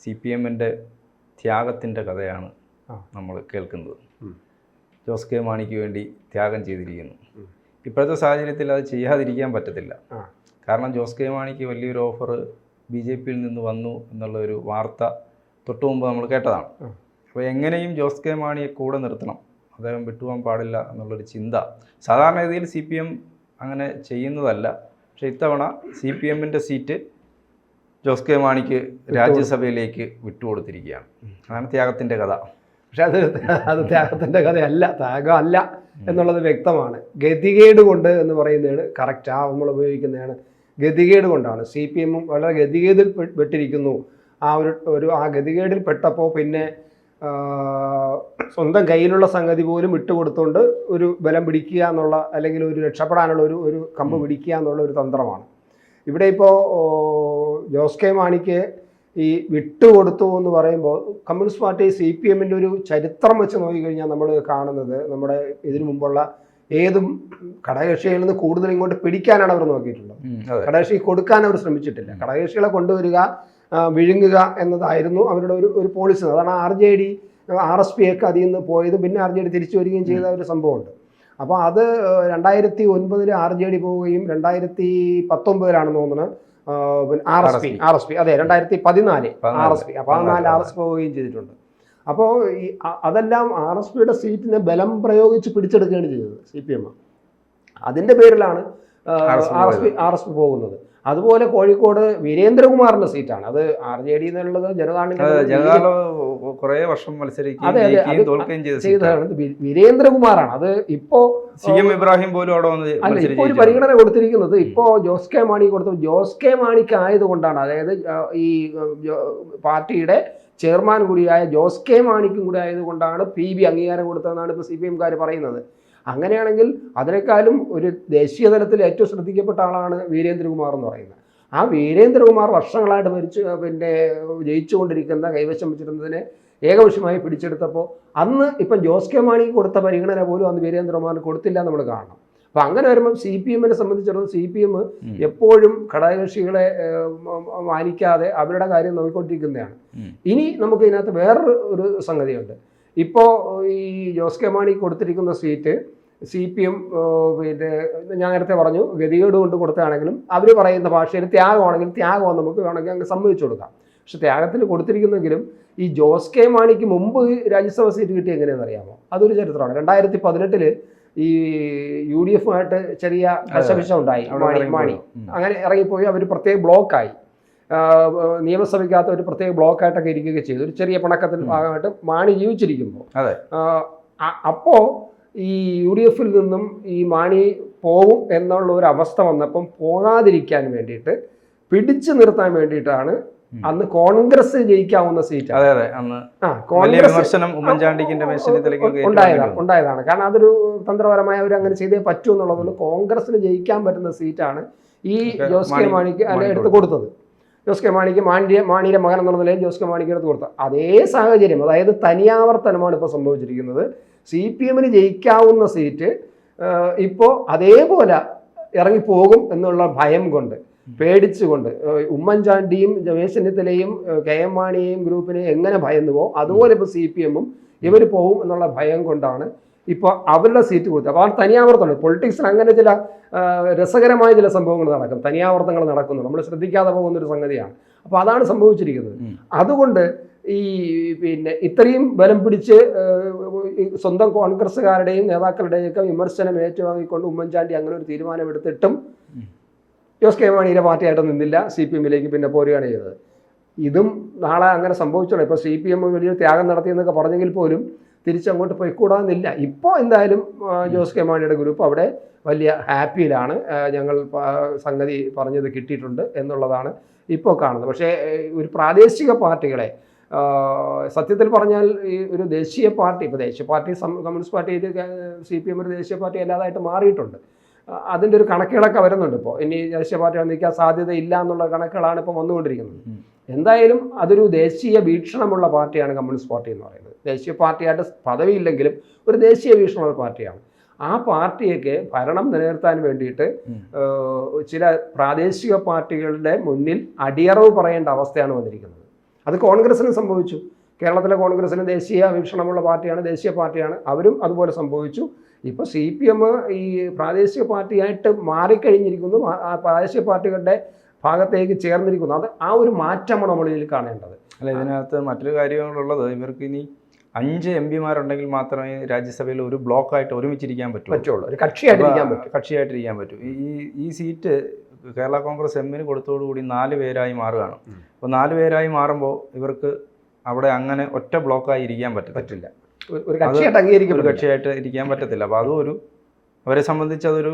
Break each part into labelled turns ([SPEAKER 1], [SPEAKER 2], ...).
[SPEAKER 1] CPM-ൻ്റെ ത്യാഗത്തിൻ്റെ കഥയാണ് നമ്മൾ കേൾക്കുന്നത്. ജോസ് കെ മാണിക്ക് വേണ്ടി ത്യാഗം ചെയ്തിരിക്കുന്നു. ഇപ്പോഴത്തെ സാഹചര്യത്തിൽ അത് ചെയ്യാതിരിക്കാൻ പറ്റത്തില്ല. കാരണം ജോസ് കെ മാണിക്ക് വലിയൊരു ഓഫർ BJP-യിൽ നിന്ന് വന്നു എന്നുള്ള ഒരു വാർത്ത തൊട്ടു മുമ്പ് നമ്മൾ കേട്ടതാണ്. അപ്പോൾ എങ്ങനെയും ജോസ് കെ മാണിയെ കൂടെ നിർത്തണം, അദ്ദേഹം വിട്ടുപോകാൻ പാടില്ല എന്നുള്ളൊരു ചിന്ത സാധാരണഗതിയിൽ CPM അങ്ങനെ ചെയ്യുന്നതല്ല. പക്ഷേ ഇത്തവണ CPM-ൻ്റെ സീറ്റ് ജോസ് കെ മാണിക്ക് രാജ്യസഭയിലേക്ക് വിട്ടുകൊടുത്തിരിക്കുകയാണ്. അതാണ് ത്യാഗത്തിൻ്റെ കഥ.
[SPEAKER 2] പക്ഷെ അത് ത്യാഗത്തിൻ്റെ കഥയല്ല, ത്യാഗമല്ല എന്നുള്ളത് വ്യക്തമാണ്. ഗതികേട് കൊണ്ട് എന്ന് പറയുന്നതാണ് കറക്റ്റ്. നമ്മൾ ഉപയോഗിക്കുന്നതാണ് ഗതികേട് കൊണ്ടാണ്. CPM വളരെ ഗതികേടിൽ പെട്ടിരിക്കുന്നു. ആ ഗതികേടിൽ പെട്ടപ്പോൾ പിന്നെ സ്വന്തം കയ്യിലുള്ള സംഗതി പോലും വിട്ടുകൊടുത്തുകൊണ്ട് ഒരു ബലം പിടിക്കുക എന്നുള്ള, അല്ലെങ്കിൽ ഒരു രക്ഷപ്പെടാനുള്ള ഒരു കമ്പ് പിടിക്കുക എന്നുള്ള ഒരു തന്ത്രമാണ്. ഇവിടെ ഇപ്പോൾ ജോസ് കെ മാണിക്ക് ഈ വിട്ടുകൊടുത്തു എന്ന് പറയുമ്പോൾ കമ്മ്യൂണിസ്റ്റ് പാർട്ടി CPM-ൻ്റെ ഒരു ചരിത്രം വെച്ച് നോക്കിക്കഴിഞ്ഞാൽ നമ്മൾ കാണുന്നത്, നമ്മുടെ ഇതിനു മുമ്പുള്ള ഏതും ഘടകകക്ഷികളിൽ നിന്ന് കൂടുതൽ ഇങ്ങോട്ട് പിടിക്കാനാണ് അവർ നോക്കിയിട്ടുള്ളത്. ഘടകകക്ഷി കൊടുക്കാൻ അവർ ശ്രമിച്ചിട്ടില്ല. ഘടകകക്ഷികളെ കൊണ്ടുവരിക, വിഴുങ്ങുക എന്നതായിരുന്നു അവരുടെ ഒരു പോളിസി. അതാണ് RJD RSP ഒക്കെ അതിൽ നിന്ന് പോയതും പിന്നെ RJD തിരിച്ചു വരികയും ചെയ്ത ഒരു സംഭവമുണ്ട്. അപ്പോൾ അത് 2009 RJD പോവുകയും 2019 തോന്നുന്നത് RSP അതെ 2014 RSP 14 RSP പോവുകയും ചെയ്തിട്ടുണ്ട്. അപ്പോൾ അതെല്ലാം RSPയുടെ സീറ്റിനെ ബലം പ്രയോഗിച്ച് പിടിച്ചെടുക്കുകയാണ് ചെയ്തത് CPM. അതിൻ്റെ പേരിലാണ് RSP പോകുന്നത്. അതുപോലെ കോഴിക്കോട് വീരേന്ദ്രകുമാറിന്റെ സീറ്റാണ്. അത് RJD എന്നുള്ളത്
[SPEAKER 1] കുറേ വർഷം
[SPEAKER 2] ചെയ്തതാണ്. വീരേന്ദ്രകുമാറാണ്. അത് ഇപ്പോ
[SPEAKER 1] CM ഇബ്രാഹിം പോലും അവിടെ
[SPEAKER 2] അല്ല, ഇപ്പൊ ഒരു പരിഗണന കൊടുത്തിരിക്കുന്നത് ഇപ്പോ ജോസ് കെ മാണി കൊടുത്തു. ജോസ് കെ മാണിക്ക് ആയതുകൊണ്ടാണ്, അതായത് ഈ പാർട്ടിയുടെ ചെയർമാൻ കൂടിയായ ജോസ് കെ മാണിക്കും കൂടി ആയതുകൊണ്ടാണ് PB അംഗീകാരം കൊടുത്തതെന്നാണ് ഇപ്പോൾ CPM-കാർ പറയുന്നത്. അങ്ങനെയാണെങ്കിൽ അതിനേക്കാളും ഒരു ദേശീയ തലത്തിൽ ഏറ്റവും ശ്രദ്ധിക്കപ്പെട്ട ആളാണ് വീരേന്ദ്രകുമാർ എന്ന് പറയുന്നത്. ആ വീരേന്ദ്രകുമാർ വർഷങ്ങളായിട്ട് ജയിച്ചുകൊണ്ടിരിക്കുന്ന, കൈവശം വെച്ചിരുന്നതിനെ ഏകപക്ഷമായി പിടിച്ചെടുത്തപ്പോൾ അന്ന് ഇപ്പം ജോസ് കെ മാണിക്ക് കൊടുത്ത പരിഗണന പോലും അന്ന് വീരേന്ദ്രകുമാറിന് കൊടുത്തില്ല നമ്മൾ കാണണം. അപ്പം അങ്ങനെ വരുമ്പം CPM-നെ സംബന്ധിച്ചിടത്തോളം CPM എപ്പോഴും ഘടകകക്ഷികളെ മാനിക്കാതെ അവരുടെ കാര്യം നോക്കിക്കൊണ്ടിരിക്കുന്നതാണ്. ഇനി നമുക്ക് ഇതിനകത്ത് വേറൊരു സംഗതിയുണ്ട്. ഇപ്പോൾ ഈ ജോസ് കെ മാണിക്ക് കൊടുത്തിരിക്കുന്ന സീറ്റ് CPM പിന്നെ ഞാൻ നേരത്തെ പറഞ്ഞു ഗതികേട് കൊണ്ട് കൊടുത്തതാണെങ്കിലും അവർ പറയുന്ന ഭാഷയിൽ ത്യാഗമാണെങ്കിൽ ത്യാഗമാണ്, നമുക്ക് വേണമെങ്കിൽ അങ്ങ് സമ്മതിച്ചു കൊടുക്കാം. പക്ഷെ ത്യാഗത്തിന് കൊടുത്തിരിക്കുന്നെങ്കിലും ഈ ജോസ് കെ മാണിക്ക് മുമ്പ് രാജ്യസഭ സീറ്റ് കിട്ടി എങ്ങനെയാണെന്ന് അറിയാമോ? അതൊരു ചരിത്രമാണ്. 2018 ഈ UDF-ആയിട്ട് ചെറിയ കശപിശ ഉണ്ടായി. മാണി അങ്ങനെ ഇറങ്ങിപ്പോയി. അവർ പ്രത്യേക ബ്ലോക്കായി, നിയമസഭയ്ക്കകത്ത് ഒരു പ്രത്യേക ബ്ലോക്കായിട്ടൊക്കെ ഇരിക്കുകയൊക്കെ ചെയ്തു. ഒരു ചെറിയ പിണക്കത്തിന് ഭാഗമായിട്ട് മാണി ജീവിച്ചിരിക്കുമ്പോൾ അപ്പോൾ ഈ UDF-ൽ നിന്നും ഈ മാണി പോവും എന്നുള്ള ഒരു അവസ്ഥ വന്നപ്പം പോകാതിരിക്കാൻ വേണ്ടിയിട്ട്, പിടിച്ചു നിർത്താൻ വേണ്ടിയിട്ടാണ് അന്ന് കോൺഗ്രസ് ജയിക്കാവുന്ന സീറ്റ് ഉണ്ടായതാണ്. കാരണം അതൊരു തന്ത്രപരമായ അവർ അങ്ങനെ ചെയ്തേ പറ്റൂ എന്നുള്ളതുകൊണ്ട് കോൺഗ്രസിന് ജയിക്കാൻ പറ്റുന്ന സീറ്റാണ് ഈ ജോസ് കെ മാണിക്ക് എടുത്ത് കൊടുത്തത്. ജോസ് കെ മാണിക്ക് മാണിയുടെ മകൻ എന്നുള്ള നിലയിൽ ജോസ് കെ മാണിക്ക് എടുത്ത് കൊടുത്ത അതേ സാഹചര്യം, അതായത് തനിയാവർത്തനമാണ് ഇപ്പോൾ സംഭവിച്ചിരിക്കുന്നത്. CPM-ന് ജയിക്കാവുന്ന സീറ്റ് ഇപ്പോൾ അതേപോലെ ഇറങ്ങിപ്പോകും എന്നുള്ള ഭയം കൊണ്ട്, പേടിച്ചുകൊണ്ട്, ഉമ്മൻചാണ്ടിയും രമേശ് ചെന്നിത്തലയും KM മാണിയെയും ഗ്രൂപ്പിനെ എങ്ങനെ ഭയന്നുവോ അതുപോലെ ഇപ്പോൾ CPM-ഉം ഇവർ പോകും എന്നുള്ള ഭയം കൊണ്ടാണ് ഇപ്പോൾ അവരുടെ സീറ്റ് കൊടുത്തത്. അപ്പോൾ ആ തനിയാവർത്തനം പൊളിറ്റിക്സിൽ അങ്ങനെ ചില രസകരമായ ചില സംഭവങ്ങൾ നടക്കും, തനിയാവർത്തങ്ങൾ നടക്കുന്നു, നമ്മൾ ശ്രദ്ധിക്കാതെ പോകുന്നൊരു സംഗതിയാണ്. അപ്പോൾ അതാണ് സംഭവിച്ചിരിക്കുന്നത്. അതുകൊണ്ട് ഈ പിന്നെ ഇത്രയും ബലം പിടിച്ച് സ്വന്തം കോൺഗ്രസ്സുകാരുടെയും നേതാക്കളുടെയും ഒക്കെ വിമർശനം ഏറ്റുവാങ്ങിക്കൊണ്ട് ഉമ്മൻചാണ്ടി അങ്ങനെ ഒരു തീരുമാനമെടുത്തിട്ടും ജോസ് കെ മാണിയുടെ പാർട്ടിയായിട്ട് നിന്നില്ല, CPM-ലേക്ക് പിന്നെ പോരുകയാണ് ചെയ്തത്. ഇതും നാളെ അങ്ങനെ സംഭവിച്ചോളൂ. ഇപ്പോൾ CPM വലിയൊരു ത്യാഗം നടത്തിയെന്നൊക്കെ പറഞ്ഞെങ്കിൽ പോലും തിരിച്ചങ്ങോട്ട് പോയിക്കൂടാന്നില്ല. ഇപ്പോൾ എന്തായാലും ജോസ് കെ മാണിയുടെ ഗ്രൂപ്പ് അവിടെ വലിയ ഹാപ്പിയിലാണ്. ഞങ്ങൾ സംഗതി പറഞ്ഞത് കിട്ടിയിട്ടുണ്ട് എന്നുള്ളതാണ് ഇപ്പോൾ കാണുന്നത്. പക്ഷേ ഒരു പ്രാദേശിക പാർട്ടികളെ സത്യത്തിൽ പറഞ്ഞാൽ ഈ ഒരു ദേശീയ പാർട്ടി, ഇപ്പോൾ ദേശീയ പാർട്ടി കമ്മ്യൂണിസ്റ്റ് പാർട്ടി CPM ഒരു ദേശീയ പാർട്ടി അല്ലാതായിട്ട് മാറിയിട്ടുണ്ട്. അതിൻ്റെ ഒരു കണക്കുകളൊക്കെ വരുന്നുണ്ട്. ഇപ്പോൾ ഇനി ദേശീയ പാർട്ടി നിൽക്കാൻ സാധ്യതയില്ല എന്നുള്ള കണക്കുകളാണ് ഇപ്പോൾ വന്നുകൊണ്ടിരിക്കുന്നത്. എന്തായാലും അതൊരു ദേശീയ വീക്ഷണമുള്ള പാർട്ടിയാണ് കമ്മ്യൂണിസ്റ്റ് പാർട്ടി എന്ന് പറയുന്നത്. ദേശീയ പാർട്ടിയായിട്ട് പദവിയില്ലെങ്കിലും ഒരു ദേശീയ വീക്ഷണമുള്ള പാർട്ടിയാണ്. ആ പാർട്ടിയൊക്കെ ഭരണം നിലനിർത്താൻ വേണ്ടിയിട്ട് ചില പ്രാദേശിക പാർട്ടികളുടെ മുന്നിൽ അടിയറവ് പറയേണ്ട അവസ്ഥയാണ് വന്നിരിക്കുന്നത്. അത് കോൺഗ്രസിനും സംഭവിച്ചു. കേരളത്തിലെ കോൺഗ്രസിന് ദേശീയ വീക്ഷണമുള്ള പാർട്ടിയാണ്, ദേശീയ പാർട്ടിയാണ്, അവരും അതുപോലെ സംഭവിച്ചു. ഇപ്പോൾ CPM ഈ പ്രാദേശിക പാർട്ടിയായിട്ട് മാറിക്കഴിഞ്ഞിരിക്കുന്നു, ആ പ്രാദേശിക പാർട്ടികളുടെ ഭാഗത്തേക്ക് ചേർന്നിരിക്കുന്നു. അത് ആ ഒരു മാറ്റമാണ് നമ്മൾ ഇതിൽ കാണേണ്ടത്.
[SPEAKER 1] അല്ല, ഇതിനകത്ത് മറ്റൊരു കാര്യങ്ങളുള്ളത്, ഇവർക്ക് ഇനി 5 MP മാത്രമേ രാജ്യസഭയിൽ ഒരു ബ്ലോക്കായിട്ട് ഒരുമിച്ചിരിക്കാൻ
[SPEAKER 2] പറ്റുള്ളൂ, ഒരു
[SPEAKER 1] കക്ഷിയായിട്ടിരിക്കാൻ പറ്റൂ. ഈ സീറ്റ് കേരള കോൺഗ്രസ് എമ്മിന് കൊടുത്തോടുകൂടി 4 പേരായി മാറുകയാണ്. അപ്പോൾ 4 പേരായി മാറുമ്പോൾ ഇവർക്ക് അവിടെ അങ്ങനെ ഒറ്റ ബ്ലോക്കായി ഇരിക്കാൻ പറ്റില്ല,
[SPEAKER 2] ഒരു കക്ഷിയായിട്ട്
[SPEAKER 1] ഇരിക്കാൻ പറ്റത്തില്ല. അപ്പോൾ അതും അവരെ സംബന്ധിച്ച് അതൊരു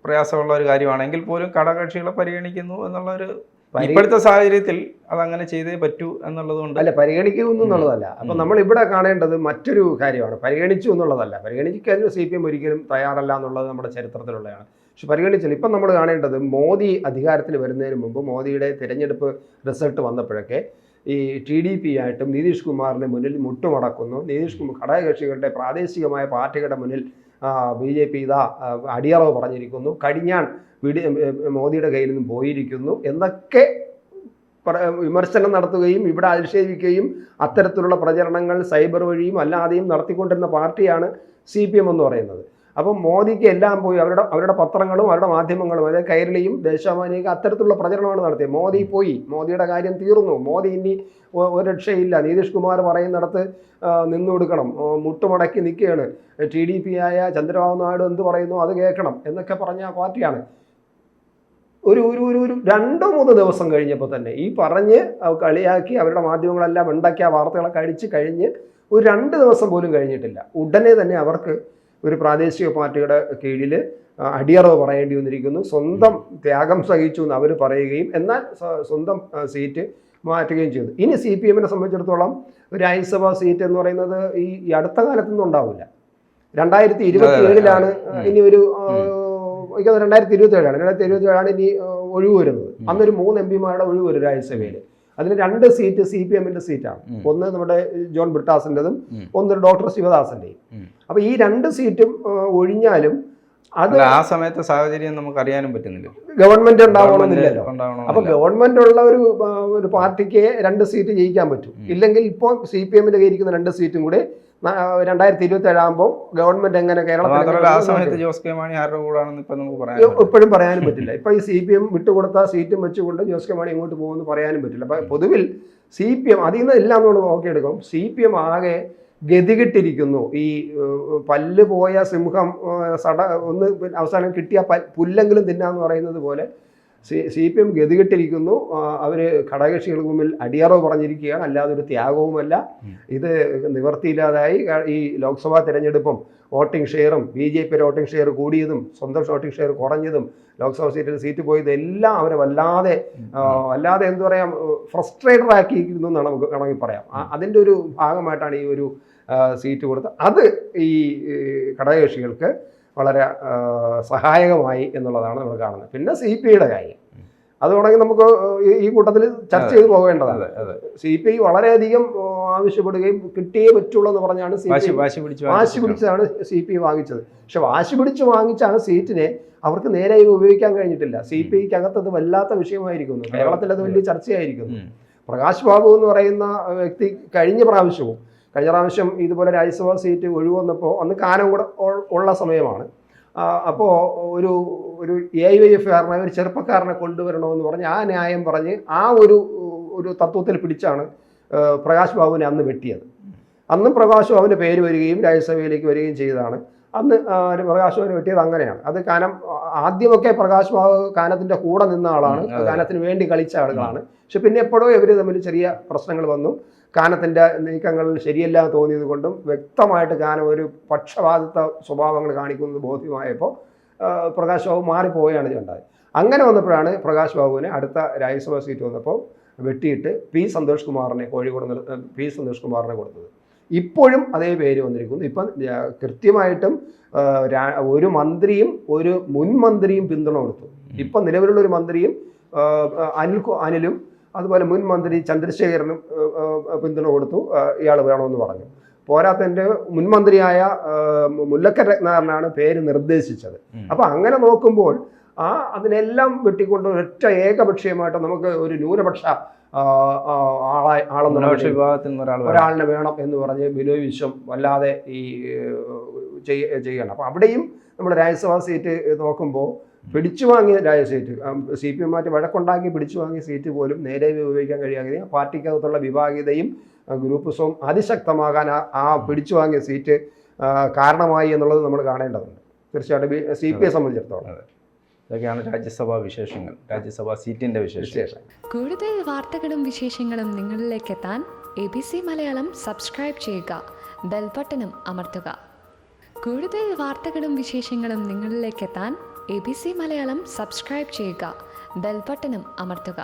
[SPEAKER 1] പ്രയാസമുള്ള ഒരു കാര്യമാണെങ്കിൽ പോലും ഘടകകക്ഷികളെ പരിഗണിക്കുന്നു എന്നുള്ളൊരു ഇപ്പോഴത്തെ സാഹചര്യത്തിൽ അതങ്ങനെ ചെയ്തേ പറ്റൂ എന്നുള്ളത് കൊണ്ട്
[SPEAKER 2] അല്ല, പരിഗണിക്കുന്നു എന്നുള്ളതല്ല. അപ്പം നമ്മൾ ഇവിടെ കാണേണ്ടത് മറ്റൊരു കാര്യമാണ്. പരിഗണിച്ചു എന്നുള്ളതല്ല, പരിഗണിക്കാൻ CPM ഒരിക്കലും തയ്യാറല്ല എന്നുള്ളത് നമ്മുടെ ചരിത്രത്തിലുള്ളതാണ്. പക്ഷെ പരിഗണിച്ചില്ല. ഇപ്പം നമ്മൾ കാണേണ്ടത് മോദി അധികാരത്തിൽ വരുന്നതിന് മുമ്പ്, മോദിയുടെ തിരഞ്ഞെടുപ്പ് റിസൾട്ട് വന്നപ്പോഴൊക്കെ ഈ TDP ആയിട്ടും നിതീഷ് കുമാറിന് മുന്നിൽ മുട്ടുമടക്കുന്നു. നിതീഷ് കുമാർ ഘടകകക്ഷികളുടെ പ്രാദേശികമായ പാർട്ടികളുടെ മുന്നിൽ BJP ഇതാ അടിയറവ് പറഞ്ഞിരിക്കുന്നു, കടിഞ്ഞാൺ മോദിയുടെ കയ്യിൽ നിന്നും പോയിരിക്കുന്നു എന്നൊക്കെ വിമർശനം നടത്തുകയും ഇവിടെ അധിക്ഷേപിക്കുകയും അത്തരത്തിലുള്ള പ്രചരണങ്ങൾ സൈബർ വഴിയും അല്ലാതെയും നടത്തിക്കൊണ്ടിരുന്ന പാർട്ടിയാണ് CPM എന്ന് പറയുന്നത്. അപ്പം മോദിക്ക് എല്ലാം പോയി അവരുടെ പത്രങ്ങളും അവരുടെ മാധ്യമങ്ങളും, അതായത് കൈരളിയും ദേശാഭിമാനിയൊക്കെ അത്തരത്തിലുള്ള പ്രചരണമാണ് നടത്തിയത്. മോദി പോയി, മോദിയുടെ കാര്യം തീർന്നു, മോദി ഇനി ഒരു രക്ഷയില്ല, നിതീഷ് കുമാർ പറയുന്നിടത്ത് നിന്നു കൊടുക്കണം, മുട്ടുമടക്കി നിൽക്കുകയാണ്, TDP ആയ ചന്ദ്രബാബു നായിഡു എന്ത് പറയുന്നു അത് കേൾക്കണം എന്നൊക്കെ പറഞ്ഞ പാർട്ടിയാണ്. ഒരു 2-3 ദിവസം കഴിഞ്ഞപ്പോൾ തന്നെ ഈ പറഞ്ഞ് കളിയാക്കി അവരുടെ മാധ്യമങ്ങളെല്ലാം ഉണ്ടാക്കിയ വാർത്തകളൊക്കെ അടിച്ച് കഴിഞ്ഞ് ഒരു 2 ദിവസം പോലും കഴിഞ്ഞിട്ടില്ല, ഉടനെ തന്നെ അവർക്ക് ഒരു പ്രാദേശിക പാർട്ടിയുടെ കീഴിൽ അടിയറവ് പറയേണ്ടി വന്നിരിക്കുന്നു. സ്വന്തം ത്യാഗം സഹിച്ചു എന്ന് അവർ പറയുകയും എന്നാൽ സ്വന്തം സീറ്റ് മാറ്റുകയും ചെയ്തു. ഇനി CPM-നെ സംബന്ധിച്ചിടത്തോളം ഒരു രാജ്യസഭാ സീറ്റ് എന്ന് പറയുന്നത് ഈ അടുത്ത കാലത്തൊന്നും ഉണ്ടാവില്ല. 2027 ഇനി ഒരു 2027 ഇനി ഒഴിവ് വരുന്നത്. അന്നൊരു 3 MP ഒഴിവ് വരും രാജ്യസഭയിൽ. അതിന് 2 സീറ്റ് CPM-ന്റെ സീറ്റാണ്. ഒന്ന് നമ്മുടെ ജോൺ ബ്രിട്ടാസിൻ്റെതും ഒന്ന് ഡോക്ടർ ശിവദാസന്റെയും. അപ്പൊ ഈ 2 സീറ്റും ഒഴിഞ്ഞാലും അത്
[SPEAKER 1] ആ സമയത്തെ സാഹചര്യം നമുക്ക് അറിയാനും പറ്റുന്നില്ല,
[SPEAKER 2] ഗവൺമെന്റ് ഉണ്ടാവണമെന്നില്ലല്ലോ. അപ്പൊ ഗവൺമെന്റ് ഉള്ള ഒരു പാർട്ടിക്ക് 2 സീറ്റ് ജയിക്കാൻ പറ്റും. ഇല്ലെങ്കിൽ ഇപ്പോൾ CPM-ന്റെ കയ്യിരിക്കുന്ന 2 സീറ്റും കൂടെ 2027 ആകുമ്പോൾ ഗവൺമെന്റ് എങ്ങനെ കേരളത്തിൽ ഇപ്പോഴും പറയാനും പറ്റില്ല. ഇപ്പൊ ഈ CPM വിട്ടുകൊടുത്ത സീറ്റും വെച്ചുകൊണ്ട് ജോസ് കെ മാണി ഇങ്ങോട്ട് പോകുമെന്ന് പറയാനും പറ്റില്ല. അപ്പൊ പൊതുവിൽ CPM അതിൽ നിന്ന് എല്ലാം നമ്മൾ നോക്കിയെടുക്കും. CPM ആകെ ഗതികെട്ടിരിക്കുന്നു. ഈ പല്ല് പോയ സിംഹം ഒന്ന് അവസാനം കിട്ടിയ പുല്ലെങ്കിലും തിന്നാന്ന് പറയുന്നത് പോലെ CPM ഗതികെട്ടിരിക്കുന്നു. അവർ ഘടകകക്ഷികൾക്ക് മുമ്പിൽ അടിയറവ് പറഞ്ഞിരിക്കുകയാണ്, അല്ലാതെ ഒരു ത്യാഗവുമല്ല. ഇത് നിവർത്തിയില്ലാതായി. ഈ ലോക്സഭാ തിരഞ്ഞെടുപ്പും വോട്ടിംഗ് ഷെയറും BJP വോട്ടിംഗ് ഷെയർ കൂടിയതും സ്വന്തം വോട്ടിംഗ് ഷെയർ കുറഞ്ഞതും ലോക്സഭാ സീറ്റ് പോയത് എല്ലാം അവരെ വല്ലാതെ എന്ത് പറയാം ഫ്രസ്ട്രേറ്റഡ് ആക്കിയിരിക്കുന്നു എന്നാണ് നമുക്ക് വേണമെങ്കിൽ പറയാം. അതിൻ്റെ ഒരു ഭാഗമായിട്ടാണ് ഈ ഒരു സീറ്റ് കൊടുത്തത്. അത് ഈ ഘടകകക്ഷികൾക്ക് വളരെ സഹായകമായി എന്നുള്ളതാണ് നമ്മൾ കാണുന്നത്. പിന്നെ CPI-യുടെ കാര്യം അത് വേണമെങ്കിൽ നമുക്ക് ഈ കൂട്ടത്തിൽ ചർച്ച ചെയ്ത് പോകേണ്ടതാണ്. CPI വളരെയധികം ആവശ്യപ്പെടുകയും കിട്ടിയേ പറ്റുള്ളൂ എന്ന് പറഞ്ഞാണ് വാശി പിടിച്ചതാണ് CPI വാങ്ങിച്ചത്. പക്ഷെ വാശി പിടിച്ച് വാങ്ങിച്ചാണ് സീറ്റിനെ അവർക്ക് നേരെ ഉപയോഗിക്കാൻ കഴിഞ്ഞിട്ടില്ല. CPIക്ക് അകത്തത് വല്ലാത്ത വിഷയമായിരിക്കുന്നു. കേരളത്തിൽ അത് വലിയ ചർച്ചയായിരിക്കുന്നു. പ്രകാശ് ബാബു എന്ന് പറയുന്ന വ്യക്തി കഴിഞ്ഞ പ്രാവശ്യം ഇതുപോലെ രാജ്യസഭാ സീറ്റ് ഒഴിവന്നപ്പോൾ അന്ന് കാനം കൂടെ ഉള്ള സമയമാണ്. അപ്പോൾ ഒരു AIYF-കാരനായ ഒരു ചെറുപ്പക്കാരനെ കൊണ്ടുവരണമെന്ന് പറഞ്ഞ് ആ ന്യായം പറഞ്ഞ് ആ ഒരു തത്വത്തിൽ പിടിച്ചാണ് പ്രകാശ് ബാബുവിനെ അന്ന് വെട്ടിയത്. അന്നും പ്രകാശ് ബാബുവിൻ്റെ പേര് വരികയും രാജ്യസഭയിലേക്ക് വരികയും ചെയ്തതാണ്. അന്ന് പ്രകാശ് ബാബുവിനെ വെട്ടിയത് അങ്ങനെയാണ്. അത് കാനം ആദ്യമൊക്കെ പ്രകാശ് ബാബു കാനത്തിൻ്റെ കൂടെ നിന്ന ആളാണ്, കാനത്തിന് വേണ്ടി കളിച്ച ആളുകളാണ്. പക്ഷെ പിന്നെ എപ്പോഴോ ഇവർ തമ്മിൽ ചെറിയ പ്രശ്നങ്ങൾ വന്നു. കാനത്തിൻ്റെ നീക്കങ്ങൾ ശരിയല്ല തോന്നിയത് കൊണ്ടും വ്യക്തമായിട്ട് കാനം ഒരു പക്ഷപാതിത്വ സ്വഭാവങ്ങൾ കാണിക്കുന്നത് ബോധ്യമായപ്പോൾ പ്രകാശ് ബാബു മാറിപ്പോവുകയാണ് ഉണ്ടായത്. അങ്ങനെ വന്നപ്പോഴാണ് പ്രകാശ് ബാബുവിനെ അടുത്ത രാജ്യസഭാ സീറ്റ് വന്നപ്പോൾ വെട്ടിയിട്ട് സന്തോഷ് കുമാറിനെ കൊടുത്തത്. ഇപ്പോഴും അതേ പേര് വന്നിരിക്കുന്നു. ഇപ്പം കൃത്യമായിട്ടും ഒരു മന്ത്രിയും ഒരു മുൻ മന്ത്രിയും പിന്തുണ കൊടുത്തു. ഇപ്പം നിലവിലുള്ള ഒരു മന്ത്രിയും അനിലും അതുപോലെ മുൻ മന്ത്രി ചന്ദ്രശേഖരനും പിന്തുണ കൊടുത്തു. ഇയാൾ വേണമെന്ന് പറഞ്ഞു. പോരാത്തതിൻ്റെ മുൻമന്ത്രിയായ മുല്ലക്കര രത്നാകരനാണ് പേര് നിർദ്ദേശിച്ചത്. അപ്പം അങ്ങനെ നോക്കുമ്പോൾ അതിനെല്ലാം വെട്ടിക്കൊണ്ട് ഒറ്റ ഏകപക്ഷീയമായിട്ട് നമുക്ക് ഒരു ന്യൂനപക്ഷ
[SPEAKER 1] ന്യൂനപക്ഷ വിഭാഗത്തിൽ നിന്ന്
[SPEAKER 2] ഒരാളിനെ വേണം എന്ന് പറഞ്ഞ് ബിനോയ് വിശ്വം വല്ലാതെ ഈ ചെയ്യണം. അപ്പോൾ അവിടെയും നമ്മുടെ രാജ്യസഭാ സീറ്റ് നോക്കുമ്പോൾ പിടിച്ചു വാങ്ങിയ സീറ്റ് CPM മാറ്റി വഴക്കുണ്ടാക്കി പിടിച്ചു വാങ്ങിയ സീറ്റ് പോലും നേരെ ഉപയോഗിക്കാൻ കഴിയാതെ പാർട്ടിക്കകത്തുള്ള വിഭാഗീയതയും ഗ്രൂപ്പിസവും അതിശക്തമാകാൻ ആ പിടിച്ചു വാങ്ങിയ സീറ്റ് കാരണമായി എന്നുള്ളത് നമ്മൾ കാണേണ്ടതുണ്ട്. തീർച്ചയായിട്ടും CPI സംബന്ധിച്ചിടത്തോളം
[SPEAKER 1] ഇതൊക്കെയാണ് രാജ്യസഭാ വിശേഷങ്ങൾ, രാജ്യസഭാ സീറ്റിൻ്റെ വിശേഷം.
[SPEAKER 3] കൂടുതൽ വാർത്തകളും വിശേഷങ്ങളും നിങ്ങളിലേക്ക് എത്താൻ ABC മലയാളം സബ്സ്ക്രൈബ് ചെയ്യുക, ബെൽബട്ടനും അമർത്തുക. കൂടുതൽ വാർത്തകളും വിശേഷങ്ങളും നിങ്ങളിലേക്ക് എത്താൻ ABC മലയാളം സബ്സ്ക്രൈബ് ചെയ്യുക, ബെൽബട്ടനും അമർത്തുക.